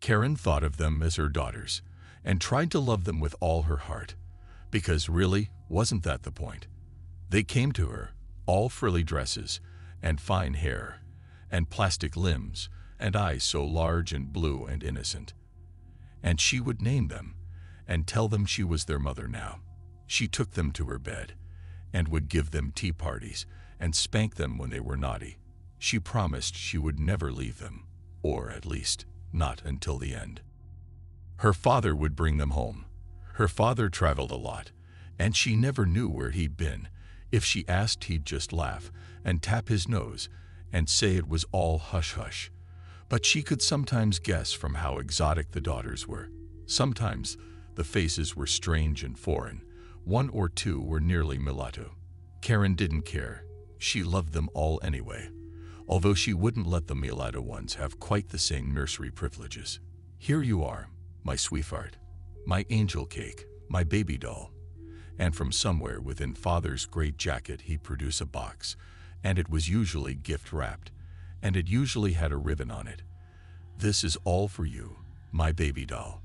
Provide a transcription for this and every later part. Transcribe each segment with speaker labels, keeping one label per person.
Speaker 1: Karen thought of them as her daughters and tried to love them with all her heart, because really, wasn't that the point? They came to her, all frilly dresses and fine hair and plastic limbs and eyes so large and blue and innocent. And she would name them and tell them she was their mother now. She took them to her bed and would give them tea parties and spank them when they were naughty. She promised she would never leave them, or at least not until the end. Her father would bring them home. Her father traveled a lot, and she never knew where he'd been. If she asked, he'd just laugh and tap his nose and say it was all hush-hush. But she could sometimes guess from how exotic the daughters were. Sometimes the faces were strange and foreign. One or two were nearly mulatto. Karen didn't care. She loved them all anyway, although she wouldn't let the mulatto ones have quite the same nursery privileges. Here you are, my sweetheart, my angel cake, my baby doll. And from somewhere within Father's great jacket he'd produce a box, and it was usually gift-wrapped, and it usually had a ribbon on it. This is all for you, my baby doll.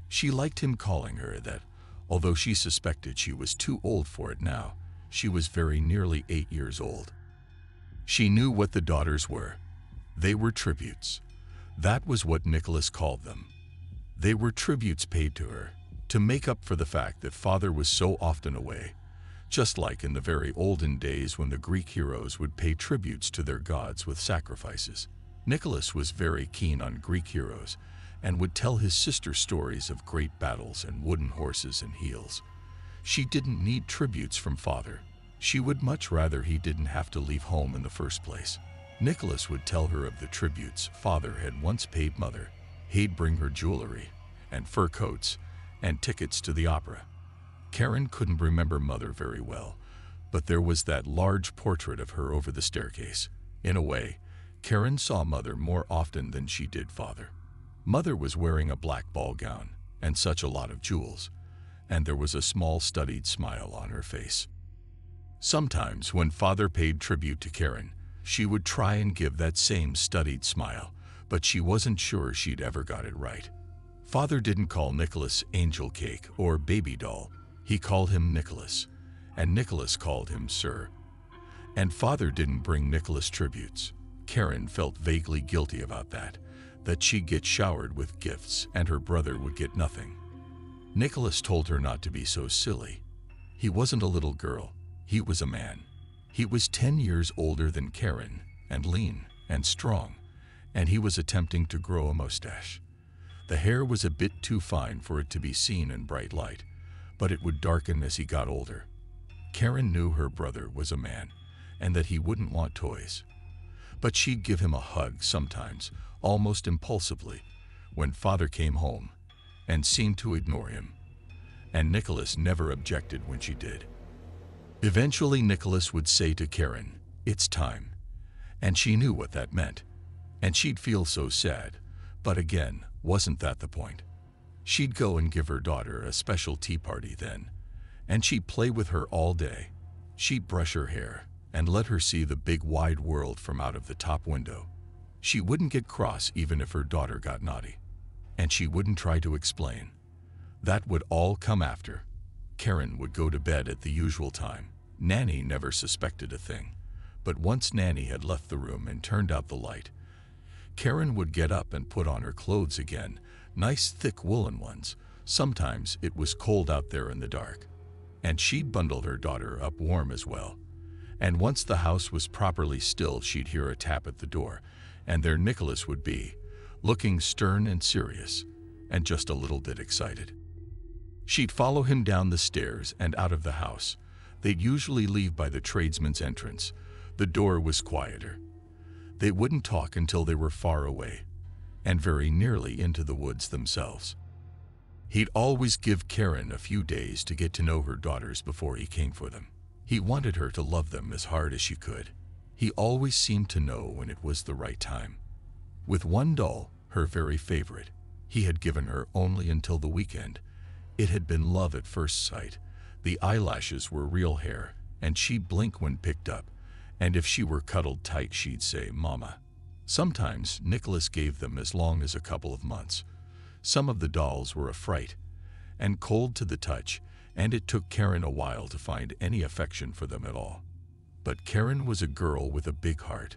Speaker 1: She liked him calling her that, although she suspected she was too old for it now. She was very nearly 8 years old. She knew what the daughters were. They were tributes. That was what Nicholas called them. They were tributes paid to her, to make up for the fact that Father was so often away, just like in the very olden days when the Greek heroes would pay tributes to their gods with sacrifices. Nicholas was very keen on Greek heroes and would tell his sister stories of great battles and wooden horses and heels. She didn't need tributes from Father. She would much rather he didn't have to leave home in the first place. Nicholas would tell her of the tributes Father had once paid Mother. He'd bring her jewelry and fur coats and tickets to the opera. Karen couldn't remember Mother very well, but there was that large portrait of her over the staircase. In a way, Karen saw Mother more often than she did Father. Mother was wearing a black ball gown and such a lot of jewels, and there was a small studied smile on her face. Sometimes when Father paid tribute to Karen, she would try and give that same studied smile, but she wasn't sure she'd ever got it right. Father didn't call Nicholas angel cake or baby doll. He called him Nicholas, and Nicholas called him Sir. And Father didn't bring Nicholas tributes. Karen felt vaguely guilty about that she'd get showered with gifts and her brother would get nothing. Nicholas told her not to be so silly. He wasn't a little girl. He was a man. He was 10 years older than Karen, and lean and strong, and he was attempting to grow a mustache. The hair was a bit too fine for it to be seen in bright light, but it would darken as he got older. Karen knew her brother was a man, and that he wouldn't want toys. But she'd give him a hug sometimes, almost impulsively, when Father came home, and seemed to ignore him. And Nicholas never objected when she did. Eventually Nicholas would say to Karen, "It's time." And she knew what that meant. And she'd feel so sad. But again, wasn't that the point? She'd go and give her daughter a special tea party then, and she'd play with her all day. She'd brush her hair and let her see the big wide world from out of the top window. She wouldn't get cross even if her daughter got naughty. And she wouldn't try to explain. That would all come after. Karen would go to bed at the usual time. Nanny never suspected a thing. But once Nanny had left the room and turned out the light, Karen would get up and put on her clothes again, nice thick woolen ones. Sometimes it was cold out there in the dark. And she'd bundle her daughter up warm as well. And once the house was properly still, she'd hear a tap at the door, and there Nicholas would be, looking stern and serious, and just a little bit excited. She'd follow him down the stairs and out of the house. They'd usually leave by the tradesman's entrance. The door was quieter. They wouldn't talk until they were far away, and very nearly into the woods themselves. He'd always give Karen a few days to get to know her daughters before he came for them. He wanted her to love them as hard as she could. He always seemed to know when it was the right time. With one doll, her very favorite, he had given her only until the weekend. It had been love at first sight. The eyelashes were real hair, and she'd blink when picked up, and if she were cuddled tight she'd say, "Mama." Sometimes Nicholas gave them as long as a couple of months, Some of the dolls were a fright and cold to the touch, and it took Karen a while to find any affection for them at all. But Karen was a girl with a big heart.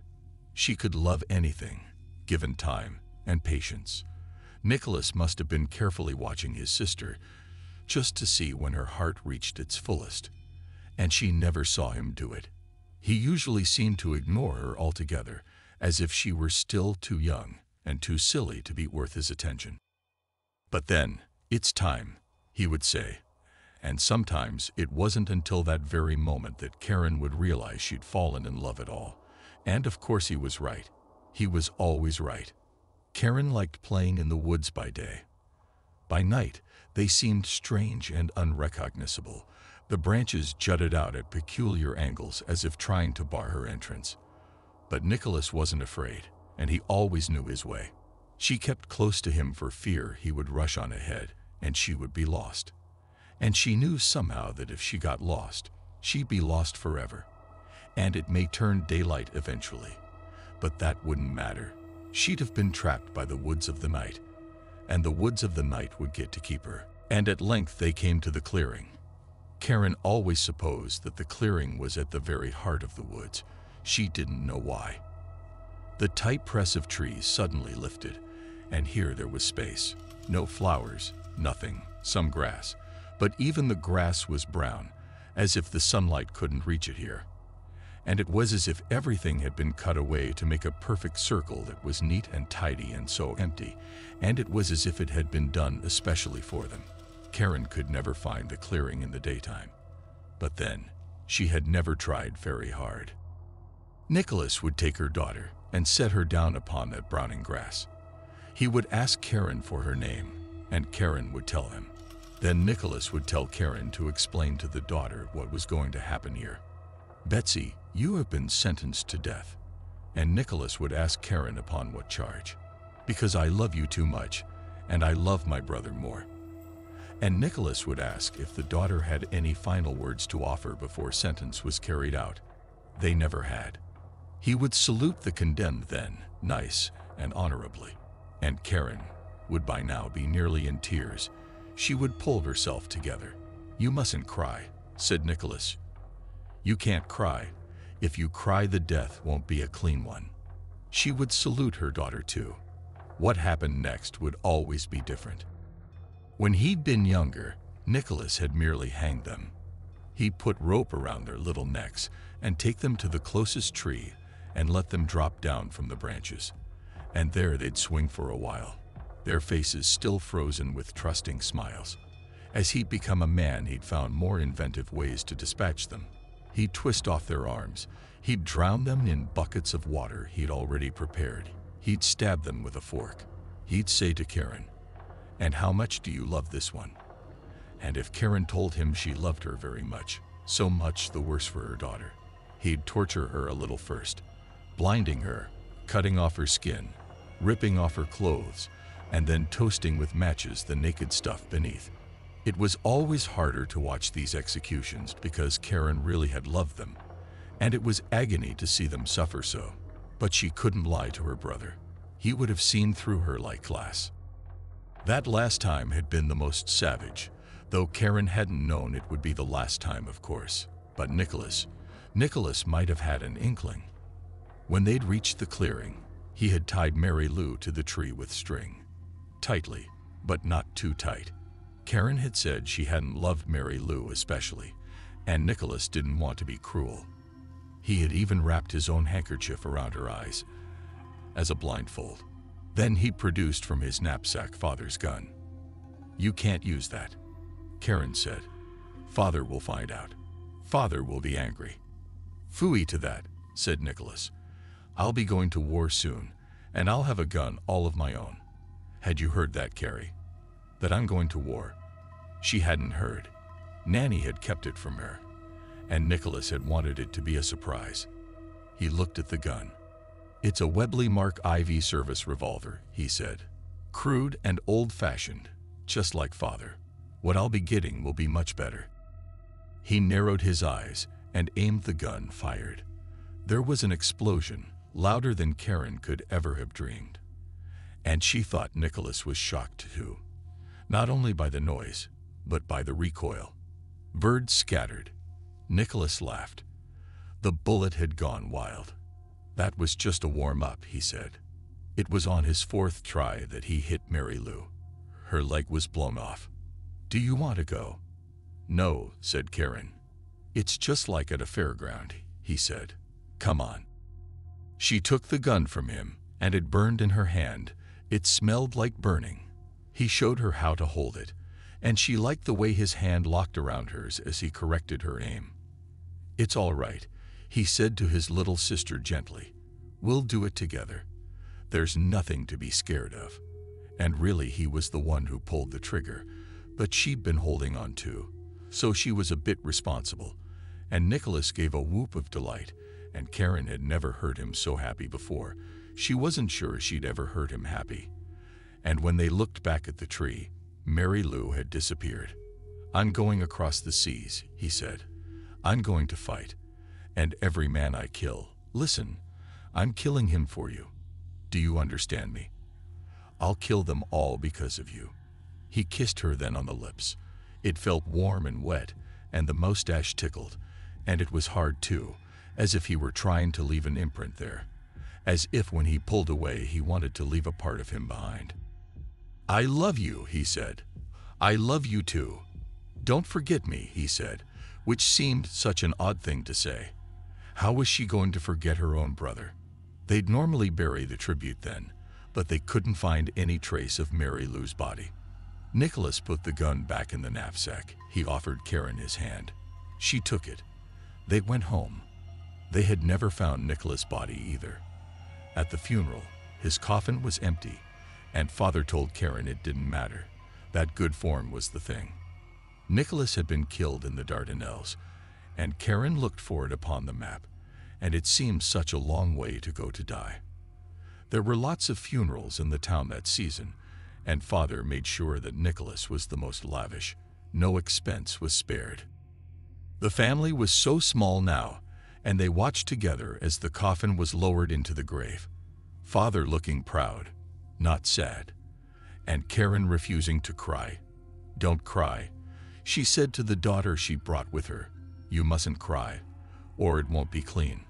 Speaker 1: She could love anything, given time and patience. Nicholas must have been carefully watching his sister just to see when her heart reached its fullest, and she never saw him do it. He usually seemed to ignore her altogether, as if she were still too young and too silly to be worth his attention. But then, "It's time," he would say, and sometimes it wasn't until that very moment that Karen would realize she'd fallen in love at all. And of course he was right. He was always right. Karen liked playing in the woods by day. By night, they seemed strange and unrecognizable. The branches jutted out at peculiar angles as if trying to bar her entrance. But Nicholas wasn't afraid, and he always knew his way. She kept close to him for fear he would rush on ahead and she would be lost. And she knew somehow that if she got lost, she'd be lost forever. And it may turn daylight eventually, but that wouldn't matter. She'd have been trapped by the woods of the night, and the woods of the night would get to keep her. And at length they came to the clearing. Karen always supposed that the clearing was at the very heart of the woods. She didn't know why. The tight press of trees suddenly lifted, and here there was space. No flowers, nothing, some grass. But even the grass was brown, as if the sunlight couldn't reach it here. And it was as if everything had been cut away to make a perfect circle that was neat and tidy and so empty, and it was as if it had been done especially for them. Karen could never find the clearing in the daytime. But then, she had never tried very hard. Nicholas would take her daughter and set her down upon that browning grass. He would ask Karen for her name, and Karen would tell him. Then Nicholas would tell Karen to explain to the daughter what was going to happen here. "Betsy, you have been sentenced to death." And Nicholas would ask Karen upon what charge. "Because I love you too much, and I love my brother more." And Nicholas would ask if the daughter had any final words to offer before sentence was carried out. They never had. He would salute the condemned then, nice and honorably. And Karen would by now be nearly in tears. She would pull herself together. "You mustn't cry," said Nicholas. "You can't cry. If you cry, the death won't be a clean one." She would salute her daughter too. What happened next would always be different. When he'd been younger, Nicholas had merely hanged them. He'd put rope around their little necks and take them to the closest tree and let them drop down from the branches. And there they'd swing for a while, their faces still frozen with trusting smiles. As he'd become a man, he'd found more inventive ways to dispatch them. He'd twist off their arms. He'd drown them in buckets of water he'd already prepared. He'd stab them with a fork. He'd say to Karen, "And how much do you love this one?" And if Karen told him she loved her very much, so much the worse for her daughter. He'd torture her a little first, blinding her, cutting off her skin, ripping off her clothes, and then toasting with matches the naked stuff beneath. It was always harder to watch these executions because Karen really had loved them, and it was agony to see them suffer so. But she couldn't lie to her brother. He would have seen through her like glass. That last time had been the most savage, though Karen hadn't known it would be the last time, of course. But Nicholas might have had an inkling. When they'd reached the clearing, he had tied Mary Lou to the tree with string. Tightly, but not too tight. Karen had said she hadn't loved Mary Lou especially, and Nicholas didn't want to be cruel. He had even wrapped his own handkerchief around her eyes as a blindfold. Then he produced from his knapsack Father's gun. "You can't use that," Karen said. "Father will find out. Father will be angry." "Phooey to that," said Nicholas. "I'll be going to war soon, and I'll have a gun all of my own." "Had you heard that, Carrie? That I'm going to war?" She hadn't heard. Nanny had kept it from her, and Nicholas had wanted it to be a surprise. He looked at the gun. "It's a Webley Mark IV service revolver," he said. "Crude and old-fashioned, just like Father. What I'll be getting will be much better." He narrowed his eyes and aimed the gun, fired. There was an explosion, louder than Karen could ever have dreamed. And she thought Nicholas was shocked too, not only by the noise, but by the recoil. Birds scattered. Nicholas laughed. The bullet had gone wild. That was just a warm-up, he said. It was on his fourth try that he hit Mary Lou. Her leg was blown off. Do you want to go? No, said Karen. It's just like at a fairground, he said. Come on. She took the gun from him, and it burned in her hand. It smelled like burning. He showed her how to hold it, and she liked the way his hand locked around hers as he corrected her aim. It's all right, he said to his little sister gently. We'll do it together. There's nothing to be scared of. And really he was the one who pulled the trigger, but she'd been holding on too, so she was a bit responsible. And Nicholas gave a whoop of delight, and Karen had never heard him so happy before. She wasn't sure she'd ever heard him happy. And when they looked back at the tree, Mary Lou had disappeared. I'm going across the seas, he said. I'm going to fight. And every man I kill, listen, I'm killing him for you. Do you understand me? I'll kill them all because of you. He kissed her then on the lips. It felt warm and wet, and the mustache tickled, and it was hard too, as if he were trying to leave an imprint there, as if when he pulled away he wanted to leave a part of him behind. I love you, he said. I love you too. Don't forget me, he said, which seemed such an odd thing to say. How was she going to forget her own brother? They'd normally bury the tribute then, but they couldn't find any trace of Mary Lou's body. Nicholas put the gun back in the knapsack. He offered Karen his hand. She took it. They went home. They had never found Nicholas' body either. At the funeral, his coffin was empty, and Father told Karen it didn't matter, that good form was the thing. Nicholas had been killed in the Dardanelles, and Karen looked for it upon the map, and it seemed such a long way to go to die. There were lots of funerals in the town that season, and Father made sure that Nicholas was the most lavish. No expense was spared. The family was so small now, and they watched together as the coffin was lowered into the grave. Father looking proud, not sad, and Karen refusing to cry. Don't cry, she said to the daughter she brought with her. You mustn't cry, or it won't be clean.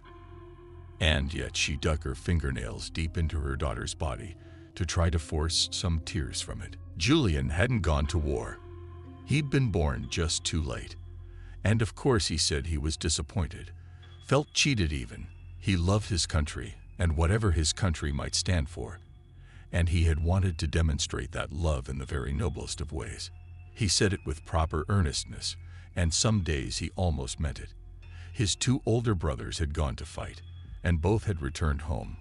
Speaker 1: And yet she dug her fingernails deep into her daughter's body to try to force some tears from it. Julian hadn't gone to war. He'd been born just too late. And of course he said he was disappointed, felt cheated even. He loved his country and whatever his country might stand for, and he had wanted to demonstrate that love in the very noblest of ways. He said it with proper earnestness, and some days he almost meant it. His two older brothers had gone to fight, and both had returned home,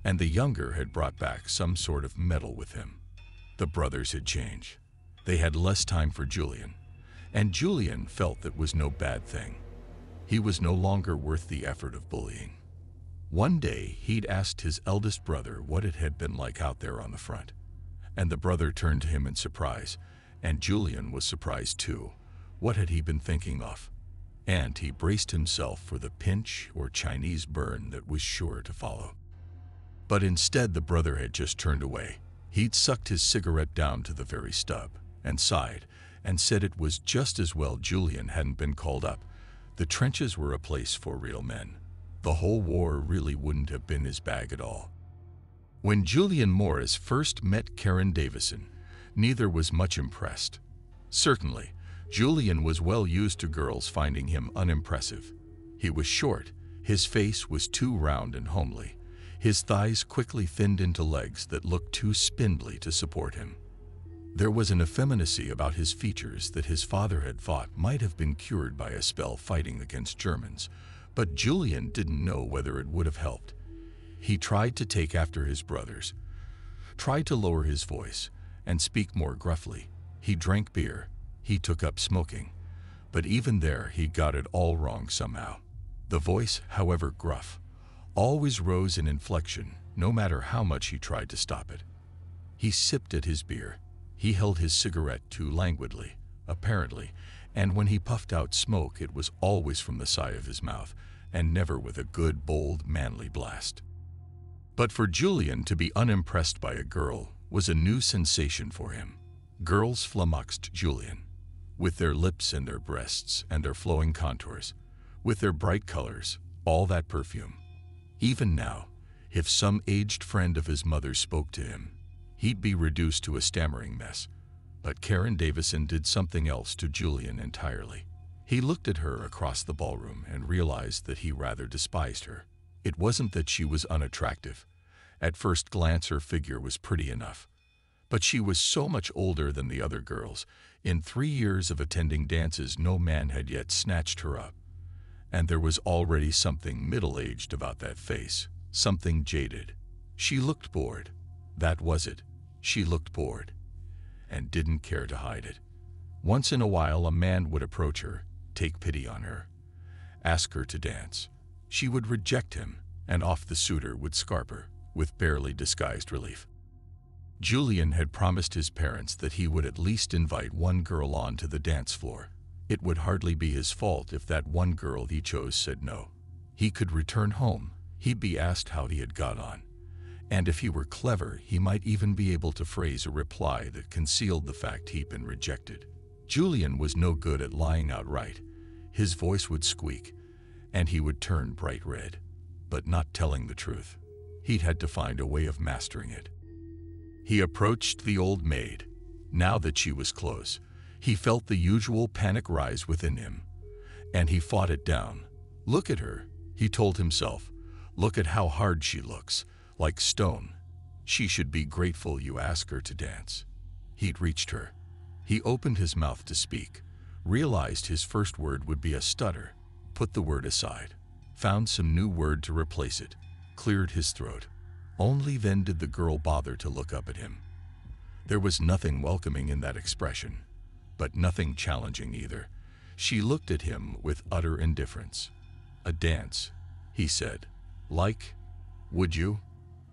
Speaker 1: and the younger had brought back some sort of medal with him. The brothers had changed. They had less time for Julian, and Julian felt that was no bad thing. He was no longer worth the effort of bullying. One day he'd asked his eldest brother what it had been like out there on the front, and the brother turned to him in surprise, and Julian was surprised too. What had he been thinking of? And he braced himself for the pinch or Chinese burn that was sure to follow. But instead the brother had just turned away. He'd sucked his cigarette down to the very stub, and sighed, and said it was just as well Julian hadn't been called up. The trenches were a place for real men. The whole war really wouldn't have been his bag at all. When Julian Morris first met Karen Davison, neither was much impressed. Certainly, Julian was well used to girls finding him unimpressive. He was short, his face was too round and homely, his thighs quickly thinned into legs that looked too spindly to support him. There was an effeminacy about his features that his father had thought might have been cured by a spell fighting against Germans, but Julian didn't know whether it would have helped. He tried to take after his brothers, tried to lower his voice and speak more gruffly. He drank beer. He took up smoking, but even there he got it all wrong somehow. The voice, however gruff, always rose in inflection, no matter how much he tried to stop it. He sipped at his beer. He held his cigarette too languidly, apparently, and when he puffed out smoke it was always from the side of his mouth, and never with a good, bold, manly blast. But for Julian to be unimpressed by a girl was a new sensation for him. Girls flummoxed Julian, with their lips and their breasts and their flowing contours, with their bright colors, all that perfume. Even now, if some aged friend of his mother's spoke to him, he'd be reduced to a stammering mess. But Karen Davison did something else to Julian entirely. He looked at her across the ballroom and realized that he rather despised her. It wasn't that she was unattractive. At first glance, her figure was pretty enough. But she was so much older than the other girls. In 3 years of attending dances, no man had yet snatched her up. And there was already something middle-aged about that face, something jaded. She looked bored. That was it. She looked bored, and didn't care to hide it. Once in a while, a man would approach her, take pity on her, ask her to dance. She would reject him, and off the suitor would scarp her, with barely disguised relief. Julian had promised his parents that he would at least invite one girl on to the dance floor. It would hardly be his fault if that one girl he chose said no. He could return home. He'd be asked how he had got on. And if he were clever, he might even be able to phrase a reply that concealed the fact he'd been rejected. Julian was no good at lying outright. His voice would squeak, and he would turn bright red. But not telling the truth. He'd had to find a way of mastering it. He approached the old maid. Now that she was close, he felt the usual panic rise within him, and he fought it down. Look at her, he told himself. Look at how hard she looks, like stone. She should be grateful you ask her to dance. He'd reached her. He opened his mouth to speak, realized his first word would be a stutter, put the word aside, found some new word to replace it, cleared his throat. Only then did the girl bother to look up at him. There was nothing welcoming in that expression, but nothing challenging either. She looked at him with utter indifference. A dance, he said. Like, would you?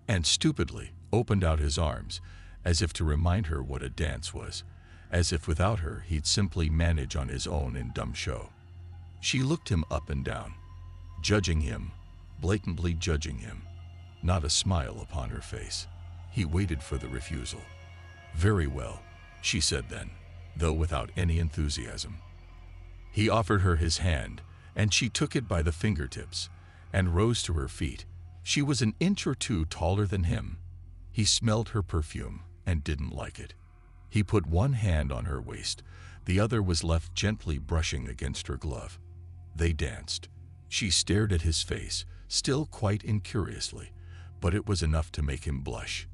Speaker 1: And stupidly opened out his arms, as if to remind her what a dance was, as if without her he'd simply manage on his own in dumb show. She looked him up and down, judging him, blatantly judging him. Not a smile upon her face. He waited for the refusal. Very well, she said then, though without any enthusiasm. He offered her his hand, and she took it by the fingertips and rose to her feet. She was an inch or two taller than him. He smelled her perfume and didn't like it. He put one hand on her waist. The other was left gently brushing against her glove. They danced. She stared at his face, still quite incuriously, but it was enough to make him blush.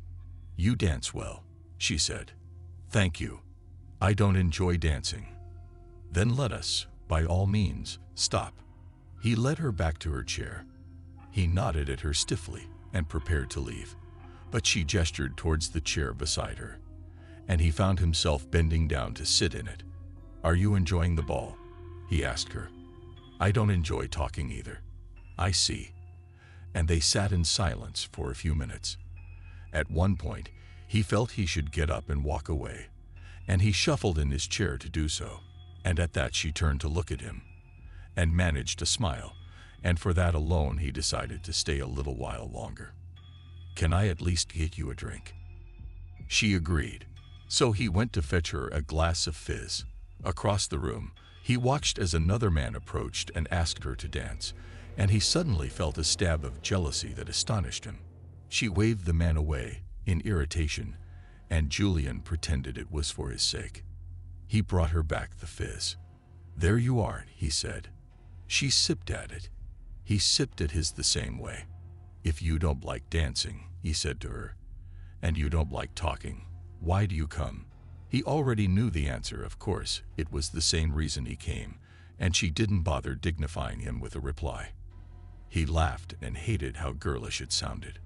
Speaker 1: You dance well, she said. Thank you. I don't enjoy dancing. Then let us, by all means, stop. He led her back to her chair. He nodded at her stiffly and prepared to leave, but she gestured towards the chair beside her, and he found himself bending down to sit in it. Are you enjoying the ball? He asked her. I don't enjoy talking either. I see. And they sat in silence for a few minutes. At one point, he felt he should get up and walk away, and he shuffled in his chair to do so. And at that she turned to look at him, and managed a smile, and for that alone he decided to stay a little while longer. Can I at least get you a drink? She agreed, so he went to fetch her a glass of fizz. Across the room, he watched as another man approached and asked her to dance, and he suddenly felt a stab of jealousy that astonished him. She waved the man away in irritation, and Julian pretended it was for his sake. He brought her back the fizz. There you are, he said. She sipped at it. He sipped at his the same way. If you don't like dancing, he said to her, and you don't like talking, why do you come? He already knew the answer, of course. It was the same reason he came, and she didn't bother dignifying him with a reply. He laughed and hated how girlish it sounded.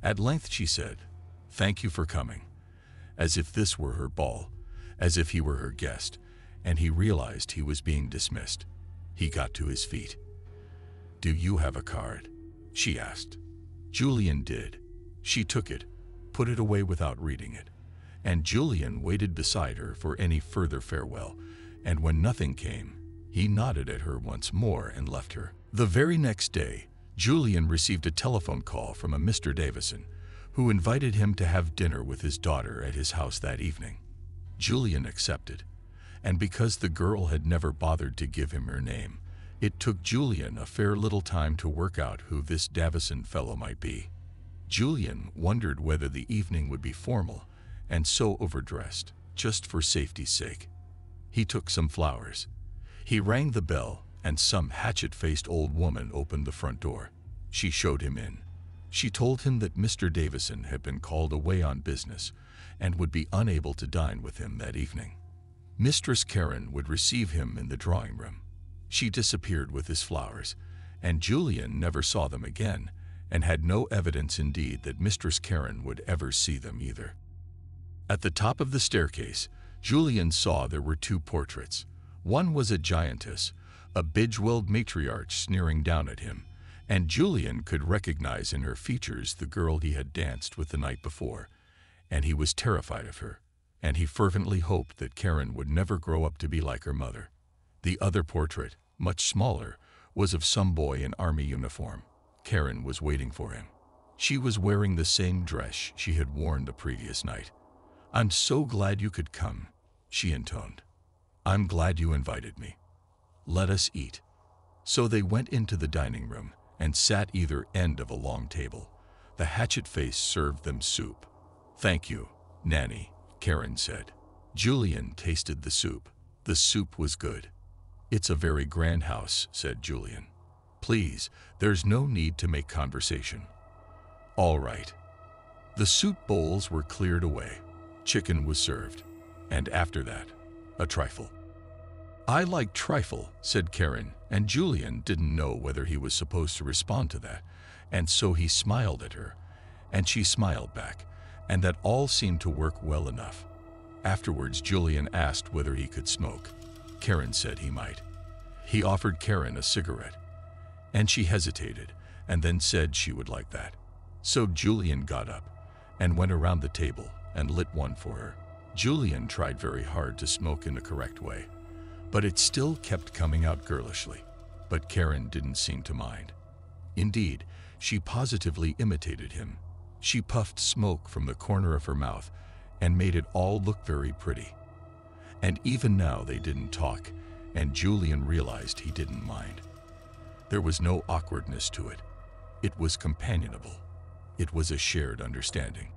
Speaker 1: At length she said, Thank you for coming, as if this were her ball, as if he were her guest, and he realized he was being dismissed. He got to his feet. Do you have a card? She asked. Julian did. She took it, put it away without reading it, and Julian waited beside her for any further farewell, and when nothing came, he nodded at her once more and left her. The very next day, Julian received a telephone call from a Mr. Davison, who invited him to have dinner with his daughter at his house that evening. Julian accepted, and because the girl had never bothered to give him her name, it took Julian a fair little time to work out who this Davison fellow might be. Julian wondered whether the evening would be formal and so overdressed, just for safety's sake. He took some flowers. He rang the bell, and some hatchet-faced old woman opened the front door. She showed him in. She told him that Mr. Davison had been called away on business and would be unable to dine with him that evening. Mistress Karen would receive him in the drawing room. She disappeared with his flowers, and Julian never saw them again, and had no evidence indeed that Mistress Karen would ever see them either. At the top of the staircase, Julian saw there were two portraits. One was a giantess, a bejeweled matriarch sneering down at him, and Julian could recognize in her features the girl he had danced with the night before, and he was terrified of her, and he fervently hoped that Karen would never grow up to be like her mother. The other portrait, much smaller, was of some boy in army uniform. Karen was waiting for him. She was wearing the same dress she had worn the previous night. "I'm so glad you could come," she intoned. "I'm glad you invited me. Let us eat." So they went into the dining room and sat either end of a long table. The hatchet face served them soup. "Thank you, Nanny," Karen said. Julian tasted the soup. The soup was good. "It's a very grand house," said Julian. "Please, there's no need to make conversation." "All right." The soup bowls were cleared away. Chicken was served, and after that, a trifle. "I like trifle," said Karen, and Julian didn't know whether he was supposed to respond to that, and so he smiled at her, and she smiled back, and that all seemed to work well enough. Afterwards, Julian asked whether he could smoke. Karen said he might. He offered Karen a cigarette, and she hesitated, and then said she would like that. So Julian got up and went around the table and lit one for her. Julian tried very hard to smoke in the correct way, but it still kept coming out girlishly. But Karen didn't seem to mind. Indeed, she positively imitated him. She puffed smoke from the corner of her mouth and made it all look very pretty. And even now they didn't talk, and Julian realized he didn't mind. There was no awkwardness to it. It was companionable. It was a shared understanding.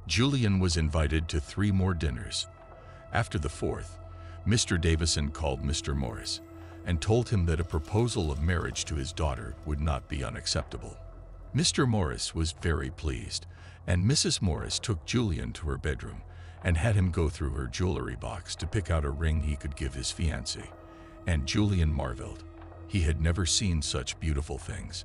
Speaker 1: Julian was invited to 3 more dinners. After the 4th, Mr. Davison called Mr. Morris and told him that a proposal of marriage to his daughter would not be unacceptable. Mr. Morris was very pleased, and Mrs. Morris took Julian to her bedroom and had him go through her jewelry box to pick out a ring he could give his fiancée, and Julian marveled. He had never seen such beautiful things.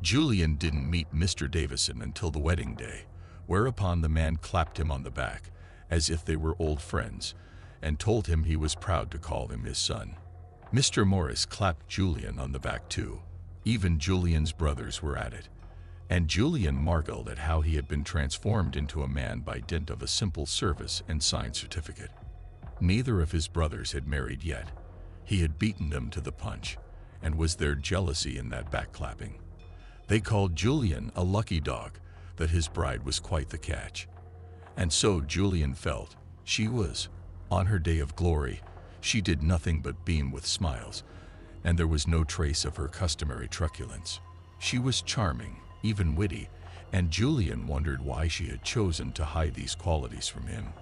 Speaker 1: Julian didn't meet Mr. Davison until the wedding day, whereupon the man clapped him on the back, as if they were old friends, and told him he was proud to call him his son. Mr. Morris clapped Julian on the back too. Even Julian's brothers were at it, and Julian marveled at how he had been transformed into a man by dint of a simple service and signed certificate. Neither of his brothers had married yet. He had beaten them to the punch, and was their jealousy in that backclapping. They called Julian a lucky dog, that his bride was quite the catch. And so Julian felt she was, on her day of glory. She did nothing but beam with smiles, and there was no trace of her customary truculence. She was charming, even witty, and Julian wondered why she had chosen to hide these qualities from him.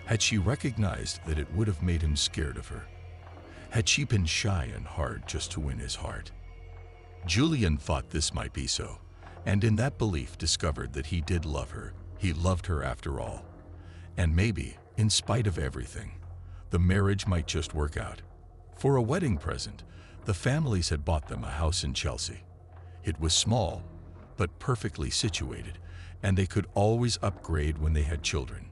Speaker 1: Had she recognized that it would have made him scared of her? Had she been shy and hard just to win his heart? Julian thought this might be so, and in that belief discovered that he did love her. He loved her after all. And maybe, in spite of everything, the marriage might just work out. For a wedding present, the families had bought them a house in Chelsea. It was small, but perfectly situated, and they could always upgrade when they had children.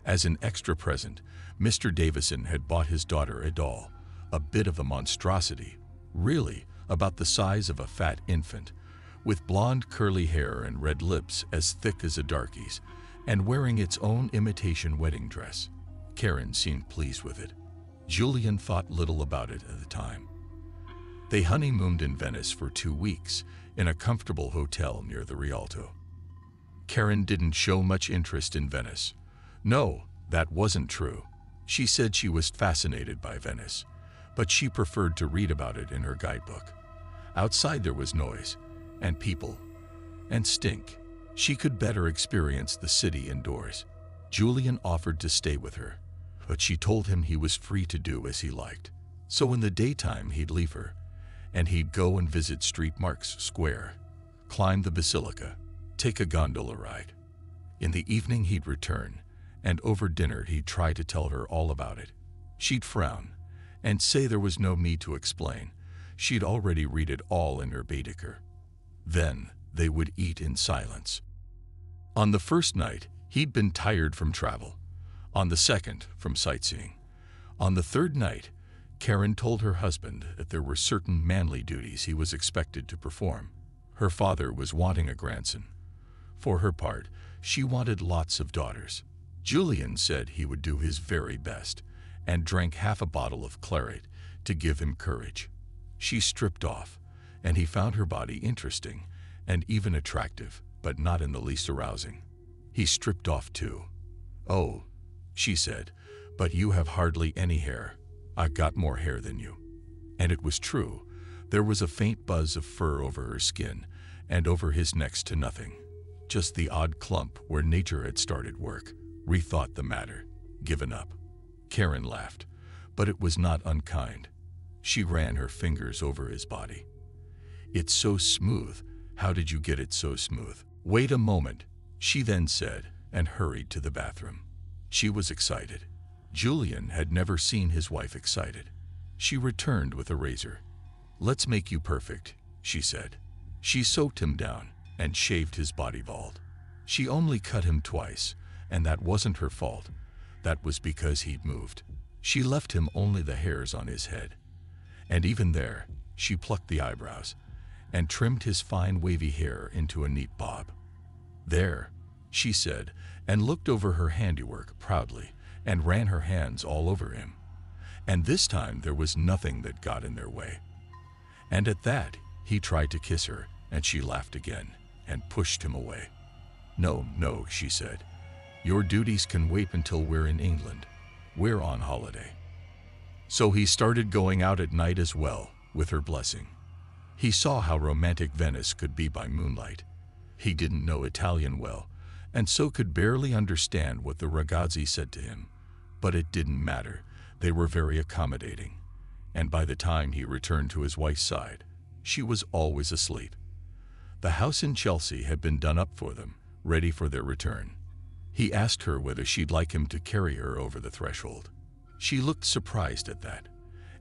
Speaker 1: As an extra present, Mr. Davison had bought his daughter a doll, a bit of a monstrosity, really about the size of a fat infant, with blonde curly hair and red lips as thick as a darkie's, and wearing its own imitation wedding dress. Karen seemed pleased with it. Julian thought little about it at the time. They honeymooned in Venice for 2 weeks in a comfortable hotel near the Rialto. Karen didn't show much interest in Venice. No, that wasn't true. She said she was fascinated by Venice, but she preferred to read about it in her guidebook. Outside there was noise, and people, and stink. She could better experience the city indoors. Julian offered to stay with her, but she told him he was free to do as he liked. So in the daytime he'd leave her, and he'd go and visit St. Mark's Square, climb the basilica, take a gondola ride. In the evening he'd return, and over dinner he'd try to tell her all about it. She'd frown and say there was no need to explain. She'd already read it all in her Baedeker. Then they would eat in silence. On the first night, he'd been tired from travel. On the second, from sightseeing. On the third night, Karen told her husband that there were certain manly duties he was expected to perform. Her father was wanting a grandson. For her part, she wanted lots of daughters. Julian said he would do his very best and drank half a bottle of claret to give him courage. She stripped off, and he found her body interesting and even attractive, but not in the least arousing. He stripped off too. "Oh," she said, "but you have hardly any hair. I've got more hair than you." And it was true. There was a faint buzz of fur over her skin and over his next to nothing. Just the odd clump where nature had started work, rethought the matter, given up. Karen laughed, but it was not unkind. She ran her fingers over his body. "It's so smooth. How did you get it so smooth?" "Wait a moment," she then said, and hurried to the bathroom. She was excited. Julian had never seen his wife excited. She returned with a razor. "Let's make you perfect," she said. She soaked him down and shaved his body bald. She only cut him twice, and that wasn't her fault. That was because he'd moved. She left him only the hairs on his head. And even there, she plucked the eyebrows and trimmed his fine wavy hair into a neat bob. "There," she said, and looked over her handiwork proudly and ran her hands all over him. And this time there was nothing that got in their way. And at that, he tried to kiss her, and she laughed again and pushed him away. "No, no," she said. "Your duties can wait until we're in England. We're on holiday." So he started going out at night as well, with her blessing. He saw how romantic Venice could be by moonlight. He didn't know Italian well, and so could barely understand what the ragazzi said to him. But it didn't matter. They were very accommodating. And by the time he returned to his wife's side, she was always asleep. The house in Chelsea had been done up for them, ready for their return. He asked her whether she'd like him to carry her over the threshold. She looked surprised at that,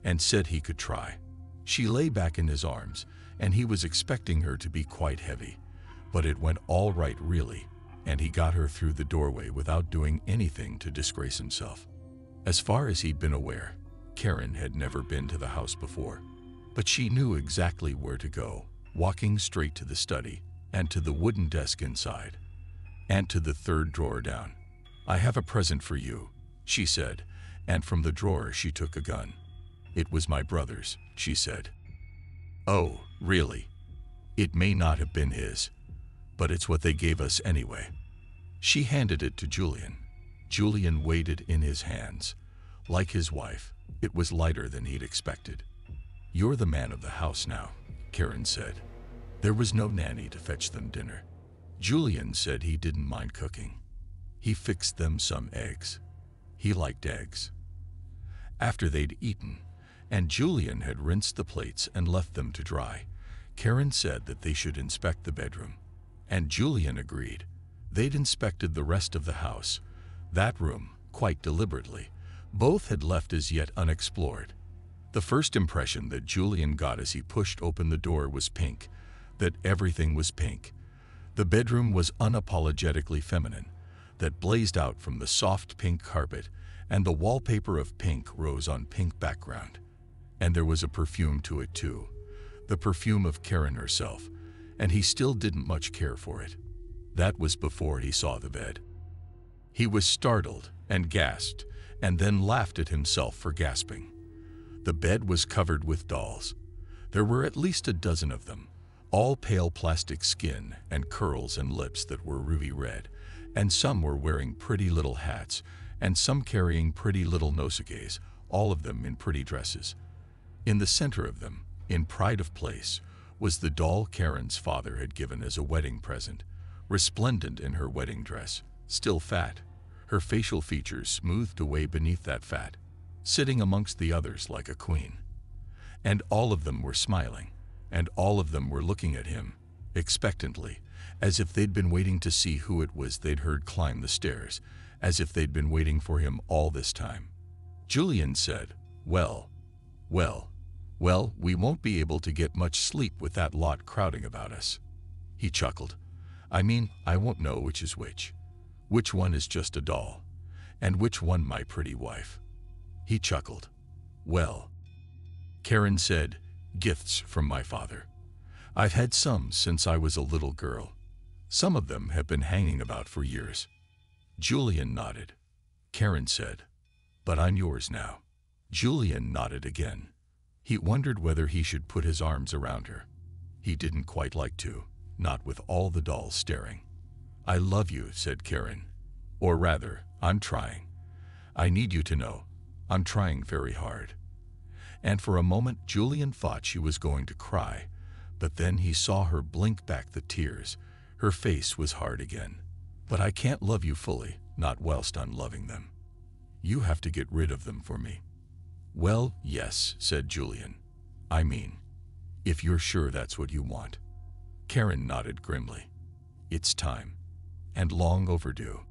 Speaker 1: and said he could try. She lay back in his arms, and he was expecting her to be quite heavy, but it went all right really, and he got her through the doorway without doing anything to disgrace himself. As far as he'd been aware, Karen had never been to the house before, but she knew exactly where to go, walking straight to the study, and to the wooden desk inside, and to the third drawer down. "I have a present for you," she said, and from the drawer she took a gun. "It was my brother's," she said. "Oh, really? It may not have been his, but it's what they gave us anyway." She handed it to Julian. Julian weighed it in his hands. Like his wife, it was lighter than he'd expected. "You're the man of the house now," Karen said. There was no nanny to fetch them dinner. Julian said he didn't mind cooking. He fixed them some eggs. He liked eggs. After they'd eaten, and Julian had rinsed the plates and left them to dry, Karen said that they should inspect the bedroom. And Julian agreed. They'd inspected the rest of the house. That room, quite deliberately, both had left as yet unexplored. The first impression that Julian got as he pushed open the door was pink, that everything was pink. The bedroom was unapologetically feminine, that blazed out from the soft pink carpet, and the wallpaper of pink rose on pink background. And there was a perfume to it too, the perfume of Karen herself, and he still didn't much care for it. That was before he saw the bed. He was startled and gasped, and then laughed at himself for gasping. The bed was covered with dolls. There were at least a dozen of them, all pale plastic skin and curls and lips that were ruby red, and some were wearing pretty little hats, and some carrying pretty little nosegays, all of them in pretty dresses. In the center of them, in pride of place, was the doll Karen's father had given as a wedding present, resplendent in her wedding dress, still fat, her facial features smoothed away beneath that fat, sitting amongst the others like a queen. And all of them were smiling, and all of them were looking at him, expectantly, as if they'd been waiting to see who it was they'd heard climb the stairs, as if they'd been waiting for him all this time. Julian said, well, we won't be able to get much sleep with that lot crowding about us. He chuckled. I mean, I won't know which is which. Which one is just a doll, and which one my pretty wife. He chuckled. Well, Karen said, gifts from my father. I've had some since I was a little girl. Some of them have been hanging about for years. Julian nodded. Karen said, but I'm yours now. Julian nodded again. He wondered whether he should put his arms around her. He didn't quite like to, not with all the dolls staring. I love you, said Karen. Or rather, I'm trying. I need you to know, I'm trying very hard. And for a moment Julian thought she was going to cry, but then he saw her blink back the tears. Her face was hard again. But I can't love you fully, not whilst I'm loving them. You have to get rid of them for me. Well, yes, said Julian. I mean, if you're sure that's what you want. Karen nodded grimly. It's time. And long overdue.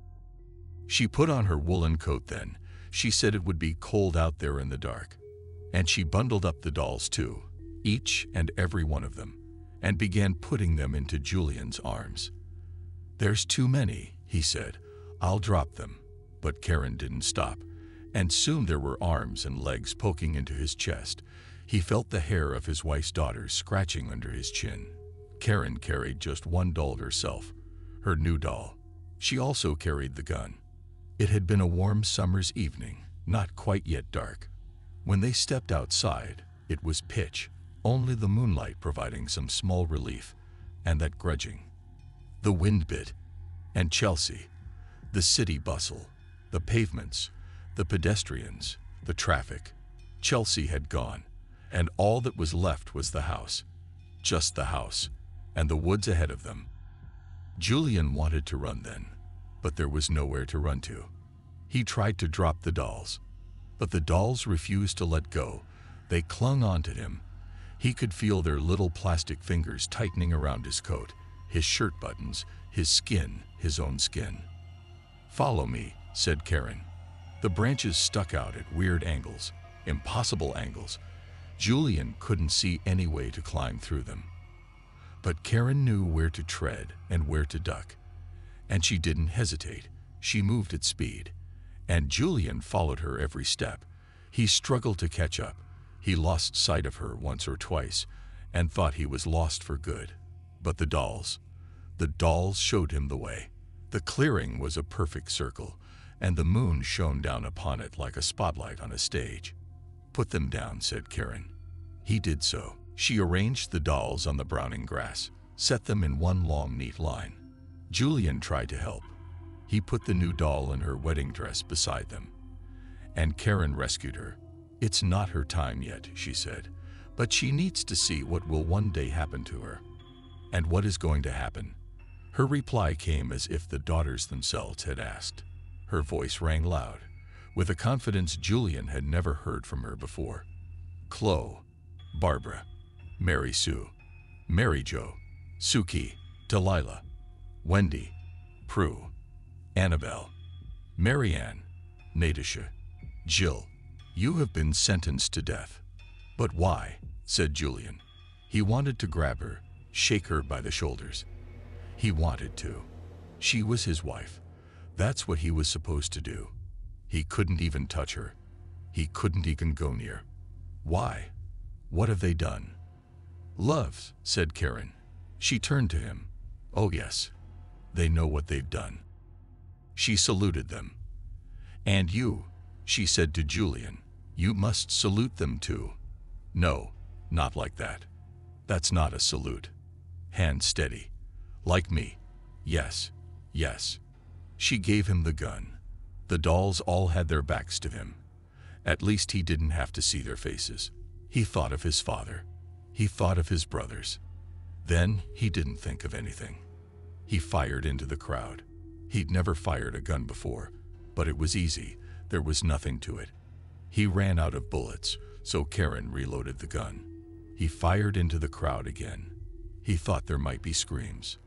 Speaker 1: She put on her woolen coat then. She said it would be cold out there in the dark. And she bundled up the dolls too, each and every one of them, and began putting them into Julian's arms. There's too many, he said. I'll drop them. But Karen didn't stop, and soon there were arms and legs poking into his chest. He felt the hair of his wife's daughters scratching under his chin. Karen carried just one doll herself, her new doll. She also carried the gun. It had been a warm summer's evening, not quite yet dark. When they stepped outside, it was pitch, only the moonlight providing some small relief, and that grudging. The wind bit, and Chelsea, the city bustle, the pavements, the pedestrians, the traffic. Chelsea had gone, and all that was left was the house. Just the house, and the woods ahead of them. Julian wanted to run then, but there was nowhere to run to. He tried to drop the dolls, but the dolls refused to let go. They clung onto him. He could feel their little plastic fingers tightening around his coat, his shirt buttons, his skin, his own skin. Follow me, said Karen. The branches stuck out at weird angles, impossible angles. Julian couldn't see any way to climb through them. But Karen knew where to tread and where to duck. And she didn't hesitate. She moved at speed. And Julian followed her every step. He struggled to catch up. He lost sight of her once or twice and thought he was lost for good. But the dolls showed him the way. The clearing was a perfect circle, and the moon shone down upon it like a spotlight on a stage. Put them down, said Karen. He did so. She arranged the dolls on the browning grass, set them in one long, neat line. Julian tried to help. He put the new doll in her wedding dress beside them. And Karen rescued her. It's not her time yet, she said, but she needs to see what will one day happen to her. And what is going to happen? Her reply came as if the daughters themselves had asked. Her voice rang loud, with a confidence Julian had never heard from her before. Chloe, Barbara, Mary Sue, Mary Jo, Suki, Delilah, Wendy, Prue, Annabelle, Marianne, Natasha, Jill, you have been sentenced to death. But why? Said Julian. He wanted to grab her, shake her by the shoulders. He wanted to. She was his wife. That's what he was supposed to do. He couldn't even touch her. He couldn't even go near. Why? What have they done? Loves, said Karen. She turned to him. Oh yes, they know what they've done. She saluted them. And you, she said to Julian, you must salute them too. No, Not like that. That's not a salute. Hand steady. Like me. Yes, yes. She gave him the gun. The dolls all had their backs to him. At least he didn't have to see their faces. He thought of his father. He thought of his brothers. Then he didn't think of anything. He fired into the crowd. He'd never fired a gun before, but it was easy. There was nothing to it. He ran out of bullets, so Karen reloaded the gun. He fired into the crowd again. He thought there might be screams.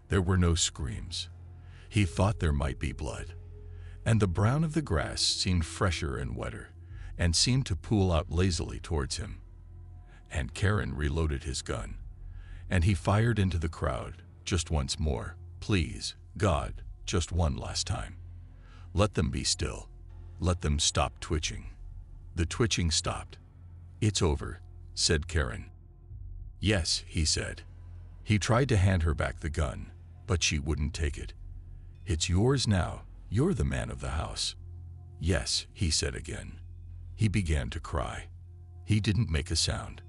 Speaker 1: There were no screams. He thought there might be blood. And the brown of the grass seemed fresher and wetter, and seemed to pool out lazily towards him. And Karen reloaded his gun. And he fired into the crowd, just once more. Please, God, just one last time. Let them be still. Let them stop twitching. The twitching stopped. It's over, said Karen. Yes, he said. He tried to hand her back the gun, but she wouldn't take it. It's yours now. You're the man of the house. Yes, he said again. He began to cry. He didn't make a sound.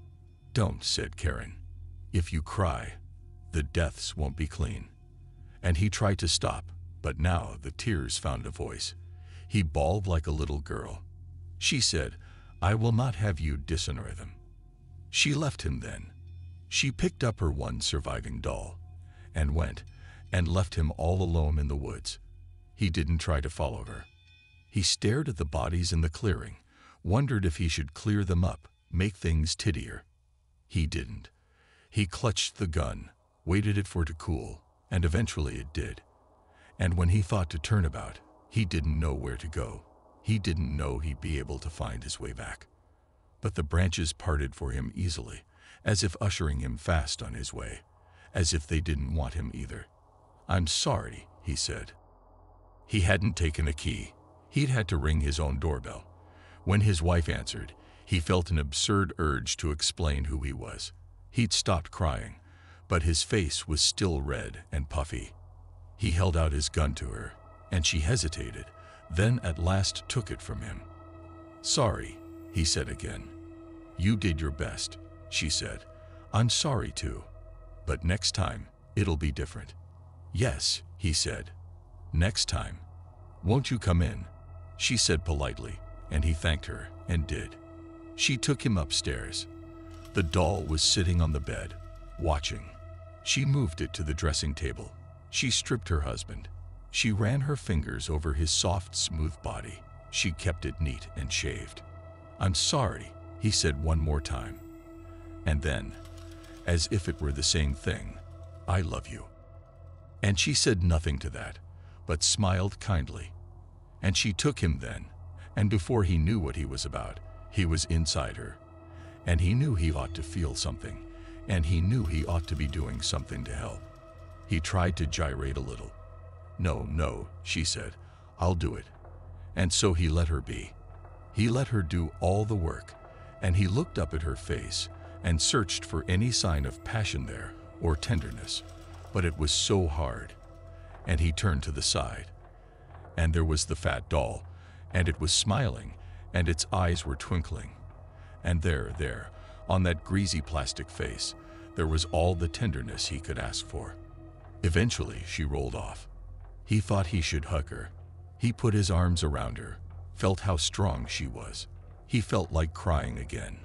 Speaker 1: Don't, said Karen. If you cry, the deaths won't be clean. And he tried to stop, but now the tears found a voice. He bawled like a little girl. She said, I will not have you dishonor them. She left him then. She picked up her one surviving doll and went and left him all alone in the woods. He didn't try to follow her. He stared at the bodies in the clearing, wondered if he should clear them up, make things tiddier. He didn't. He clutched the gun, waited it for it to cool, and eventually it did. And when he thought to turn about, he didn't know where to go. He didn't know he'd be able to find his way back. But the branches parted for him easily, as if ushering him fast on his way, as if they didn't want him either. I'm sorry, he said. He hadn't taken a key. He'd had to ring his own doorbell. When his wife answered, he felt an absurd urge to explain who he was. He'd stopped crying, but his face was still red and puffy. He held out his gun to her, and she hesitated, then at last took it from him. Sorry, he said again. You did your best, she said. I'm sorry too, but next time it'll be different. Yes, he said. Next time. Won't you come in? She said politely, and he thanked her and did. She took him upstairs. The doll was sitting on the bed, watching. She moved it to the dressing table. She stripped her husband. She ran her fingers over his soft, smooth body. She kept it neat and shaved. I'm sorry, he said one more time. And then, as if it were the same thing, I love you. And she said nothing to that, but smiled kindly. And she took him then, and before he knew what he was about, he was inside her. And he knew he ought to feel something, and he knew he ought to be doing something to help. He tried to gyrate a little. No, no, she said, I'll do it. And so he let her be. He let her do all the work, and he looked up at her face and searched for any sign of passion there or tenderness, but it was so hard. And he turned to the side, and there was the fat doll, and it was smiling, and its eyes were twinkling. And there, on that greasy plastic face, there was all the tenderness he could ask for. Eventually, she rolled off. He thought he should hug her. He put his arms around her, felt how strong she was. He felt like crying again.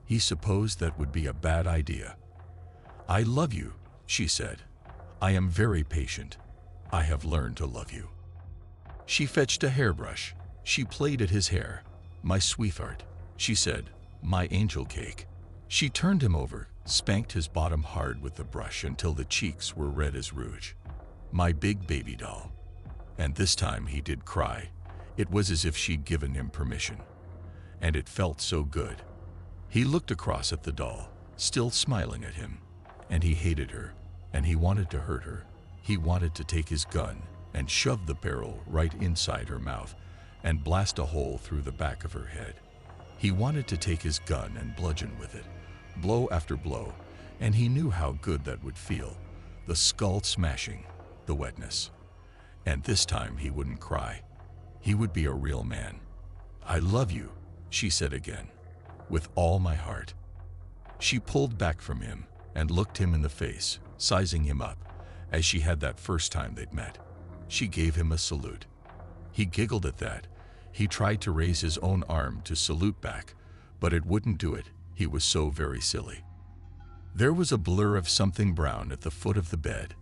Speaker 1: He supposed that would be a bad idea. I love you, she said. I am very patient. I have learned to love you. She fetched a hairbrush. She played at his hair. My sweetheart, she said, my angel cake. She turned him over, spanked his bottom hard with the brush until the cheeks were red as rouge. My big baby doll. And this time he did cry. It was as if she'd given him permission. And it felt so good. He looked across at the doll, still smiling at him. And he hated her, and he wanted to hurt her. He wanted to take his gun and shove the barrel right inside her mouth and blast a hole through the back of her head. He wanted to take his gun and bludgeon with it, blow after blow, and he knew how good that would feel, the skull smashing, the wetness. And this time he wouldn't cry. He would be a real man. I love you, she said again, with all my heart. She pulled back from him and looked him in the face, sizing him up, as she had that first time they'd met. She gave him a salute. He giggled at that. He tried to raise his own arm to salute back, but it wouldn't do it. He was so very silly. There was a blur of something brown at the foot of the bed,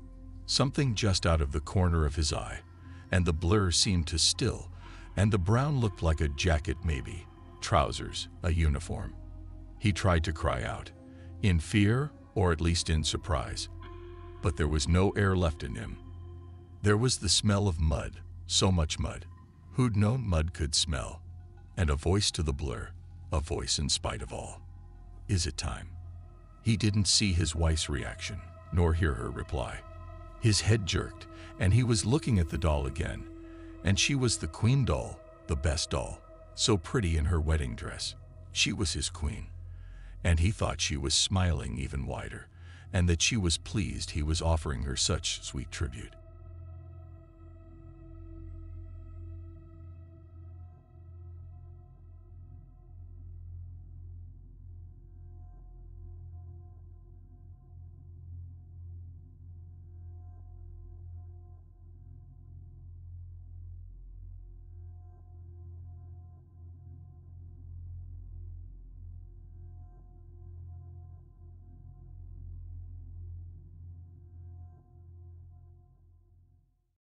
Speaker 1: something just out of the corner of his eye, and the blur seemed to still, and the brown looked like a jacket maybe, trousers, a uniform. He tried to cry out, in fear or at least in surprise, but there was no air left in him. There was the smell of mud, so much mud. Who'd known mud could smell? And a voice to the blur, a voice in spite of all. Is it time? He didn't see his wife's reaction, nor hear her reply. His head jerked, and he was looking at the doll again, and she was the queen doll, the best doll, so pretty in her wedding dress. She was his queen, and he thought she was smiling even wider, and that she was pleased he was offering her such sweet tribute.